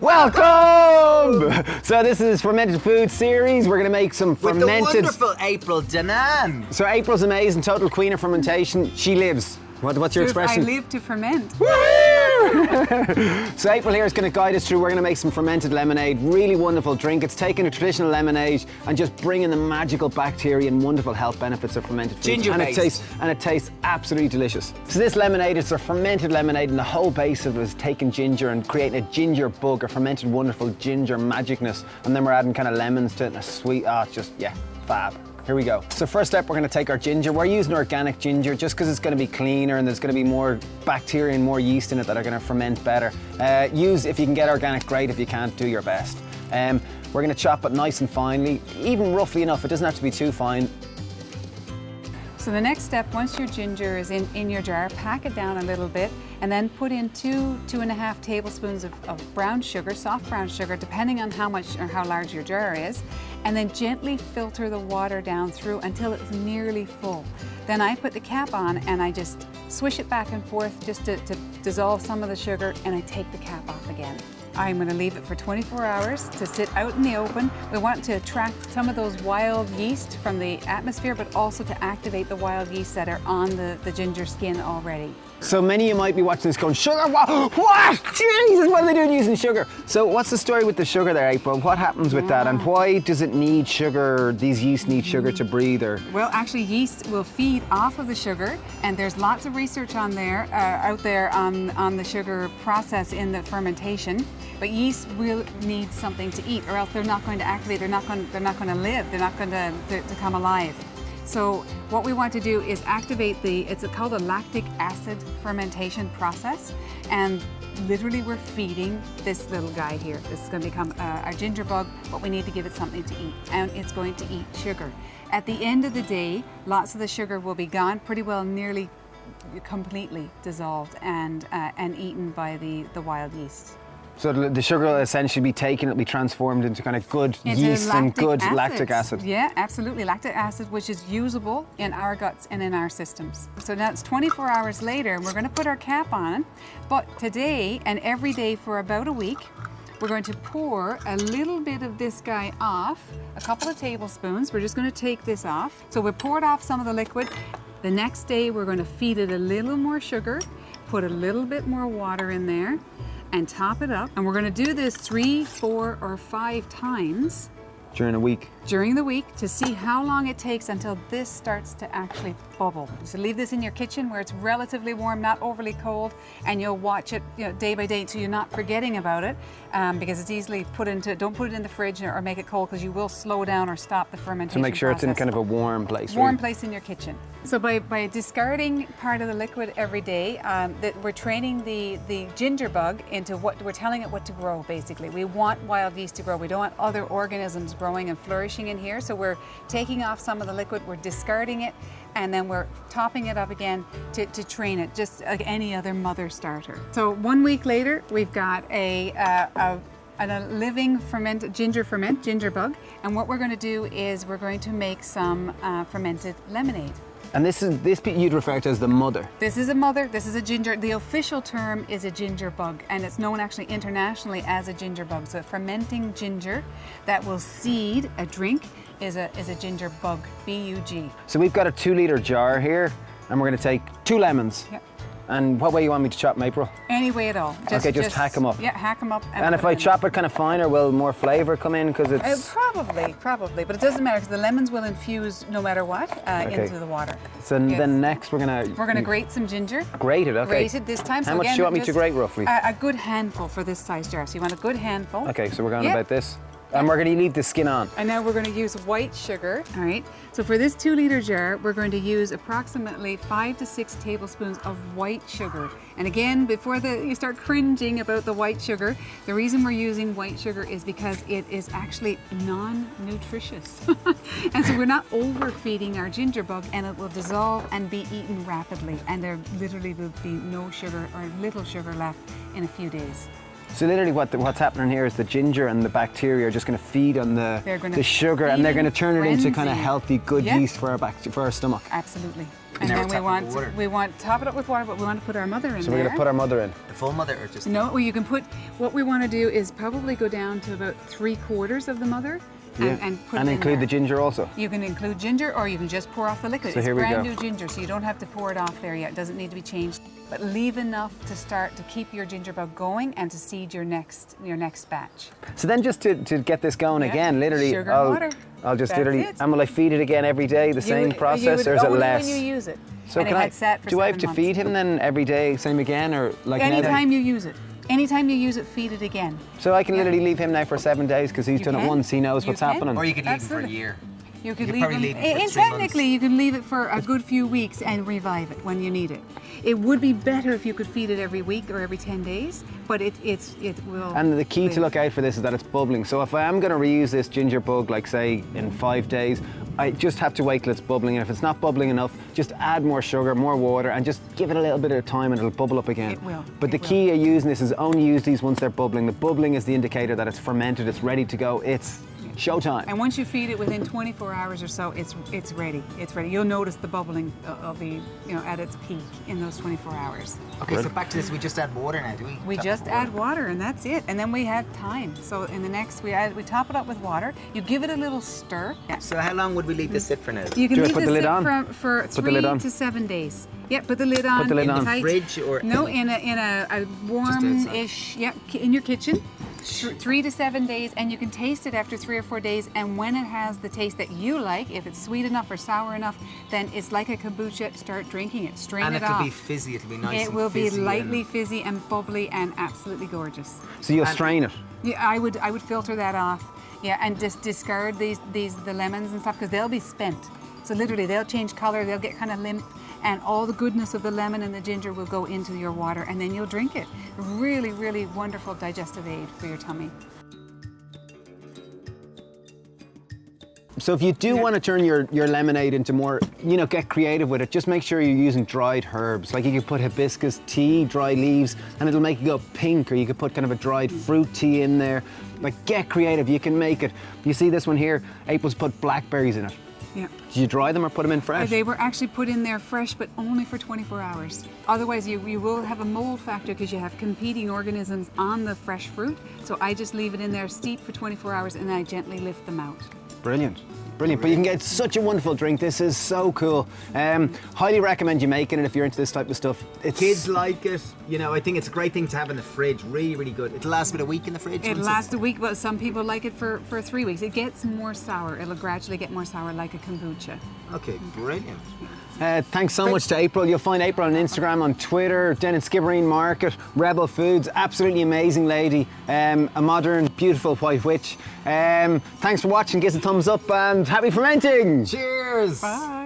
Welcome! So this is Fermented Food series. We're going to make some fermented... With the wonderful April Danann. So April's amazing, total queen of fermentation. She lives. What's your expression? I live to ferment. So April here is going to guide us through. We're going to make some fermented lemonade. Really wonderful drink. It's taking a traditional lemonade and just bringing the magical bacteria and wonderful health benefits of fermented foods. Ginger based. And it tastes absolutely delicious. So this lemonade is a fermented lemonade, and the whole base of it is taking ginger and creating a ginger bug, a fermented wonderful ginger magicness. And then we're adding kind of lemons to it and a sweet, it's just, yeah, fab. Here we go. So first step, we're going to take our ginger. We're using organic ginger just because it's going to be cleaner and there's going to be more bacteria and more yeast in it that are going to ferment better. If you can get organic, great. If you can't, do your best. We're going to chop it nice and finely, even roughly enough. It doesn't have to be too fine. So the next step, once your ginger is in your jar, pack it down a little bit and then put in 2.5 tablespoons of brown sugar, soft brown sugar, depending on how much or how large your jar is, and then gently filter the water down through until it's nearly full. Then I put the cap on and I just swish it back and forth just to dissolve some of the sugar, and I take the cap off again. I'm going to leave it for 24 hours to sit out in the open. We want to attract some of those wild yeast from the atmosphere, but also to activate the wild yeast that are on the ginger skin already. So many of you might be watching this going, sugar, what? Jesus, what are they doing using sugar? So what's the story with the sugar there, April? What happens with that, and why does it need sugar, these yeast need sugar to breathe? Well, actually yeast will feed off of the sugar, and there's lots of research out there on the sugar process in the fermentation. But yeast will need something to eat, or else they're not going to activate, they're not going to live, they're not going to come alive. So what we want to do is activate it's called a lactic acid fermentation process, and literally we're feeding this little guy here. This is going to become a ginger bug, but we need to give it something to eat, and it's going to eat sugar. At the end of the day, lots of the sugar will be gone, pretty well nearly completely dissolved and eaten by the wild yeast. So the sugar will essentially be taken, it'll be transformed into kind of good yeast and good lactic acid. Yeah, absolutely. Lactic acid, which is usable in our guts and in our systems. So now it's 24 hours later, and we're going to put our cap on. But today and every day for about a week, we're going to pour a little bit of this guy off, a couple of tablespoons. We're just going to take this off. So we poured off some of the liquid. The next day, we're going to feed it a little more sugar, put a little bit more water in there, and top it up. And we're going to do this 3, 4, or 5 times during a week. During the week, to see how long it takes until this starts to actually bubble. So leave this in your kitchen where it's relatively warm, not overly cold, and you'll watch it, day by day, so you're not forgetting about it, because it's easily don't put it in the fridge or make it cold, because you will slow down or stop the fermentation So make sure process. It's in kind of a warm place. Warm place in your kitchen. So by discarding part of the liquid every day, that we're training the ginger bug into we're telling it what to grow, basically. We want wild yeast to grow. We don't want other organisms growing and flourishing in here. So we're taking off some of the liquid, we're discarding it, and then we're topping it up again to train it, just like any other mother starter. So 1 week later, we've got a living ginger bug, and what we're going to do is we're going to make some fermented lemonade. And this you'd refer to as the mother. This is a mother, this is a ginger. The official term is a ginger bug, and it's known actually internationally as a ginger bug. So fermenting ginger that will seed a drink is a ginger bug, B-U-G. So we've got a 2-litre jar here, and we're going to take 2 lemons. Yep. And what way you want me to chop them, April? Any way at all. Just hack them up. Yeah, hack them up. And if I chop it kind of finer, will more flavour come in, because it's... Probably, but it doesn't matter, because the lemons will infuse no matter what into the water. So then next we're going to grate some ginger. Grate it, okay. Grated this time. How much do you want me to grate roughly? A good handful for this size jar. So you want a good handful. Okay, so we're going about this. And we're going to leave the skin on. And now we're going to use white sugar. All right. So for this 2-litre jar, we're going to use approximately 5 to 6 tablespoons of white sugar. And again, before you start cringing about the white sugar, the reason we're using white sugar is because it is actually non-nutritious. And so we're not overfeeding our ginger bug, and it will dissolve and be eaten rapidly. And there literally will be no sugar or little sugar left in a few days. So literally what's happening here is the ginger and the bacteria are just going to feed on the sugar, and they're going to turn it into kind of healthy, good yeast for our stomach. Absolutely. And Never then top it with water. we want top it up with water, but we want to put our mother in So there. we're going to put our mother in. The full mother or just... No, well, you can put, what we want to do is probably go down to about 3/4 of the mother and put it in include there. the ginger also. You can include ginger or you can just pour off the liquid. So It's here we brand go. new ginger, so you don't have to pour it off there yet. It doesn't need to be changed. But leave enough to start to keep your ginger bug going and to seed your next batch. So then just to get this going Yeah. again, literally, Sugar and water. I'll just That's literally, it. and will I feed it again every day, the same process, or is it only less? when you use it. So and can it I, had sat for do I have 7 to months. feed him then every day, same again, or like now that- Anytime you use it. Anytime you use it, feed it again. So I can literally leave him now for 7 days because he's You done it can. once, he knows You what's can. happening. Or you could leave it for a Absolutely. year. You could You leave probably them, leave it for and 3 months. technically you can leave it for a good few weeks and revive it when you need it. It would be better if you could feed it every week or every 10 days, but it will. And the key to live. look out for this is that it's bubbling. So if I am going to reuse this ginger bug, like say in 5 days, I just have to wait till it's bubbling. And if it's not bubbling enough, just add more sugar, more water, and just give it a little bit of time and it'll bubble up again. It will. But the It will. key of using this is only use these once they're bubbling. The bubbling is the indicator that it's fermented, it's ready to go, it's showtime. And once you feed it within 24 hours or so, it's ready. It's ready. You'll notice the bubbling of the at its peak in those 24 hours. Okay, so back to this, we just add water now, do we? We Top just with add water and that's it. And then we have time. So in the next, we top it up with water. You give it a little stir. Yeah. So how long would we leave this sit for now? You can Do I leave put the this lid sit on? for Put the 3 lid on. to 7 days. Yeah, put the lid on. the lid in on. tight. Fridge or... No, in a warm-ish, yeah, in your kitchen. 3 to 7 days, and you can taste it after 3 or 4 days. And when it has the taste that you like, if it's sweet enough or sour enough, then it's like a kombucha. Start drinking it. Strain And it it could off. be fizzy, it'll be nice It and will be fizzy lightly and... fizzy and bubbly and absolutely gorgeous. So you'll strain it. Yeah, I would filter that off. Yeah, and just discard the lemons and stuff because they'll be spent. So literally, they'll change color. They'll get kind of limp, and all the goodness of the lemon and the ginger will go into your water, and then you'll drink it. Really, really wonderful digestive aid for your tummy. So if you do want to turn your lemonade into more, get creative with it, just make sure you're using dried herbs. Like you could put hibiscus tea, dry leaves, and it'll make it go pink, or you could put kind of a dried fruit tea in there. Like get creative, you can make it. You see this one here, April's put blackberries in it. Yeah. Did you dry them or put them in fresh? They were actually put in there fresh, but only for 24 hours. Otherwise, you will have a mold factor because you have competing organisms on the fresh fruit. So I just leave it in there steep for 24 hours and then I gently lift them out. Brilliant. Brilliant, but you can get such a wonderful drink. This is so cool. Highly recommend you making it if you're into this type of stuff. Kids like it. I think it's a great thing to have in the fridge. Really, really good. It'll last about a week in the fridge. It lasts a week, but some people like it for 3 weeks. It gets more sour. It'll gradually get more sour like a kombucha. Okay, brilliant. Thanks so much to April. You'll find April on Instagram, on Twitter, down in Skibbereen Market, Rebel Foods. Absolutely amazing lady. A modern, beautiful white witch. Thanks for watching. Give us a thumbs up and happy fermenting. Cheers. Bye.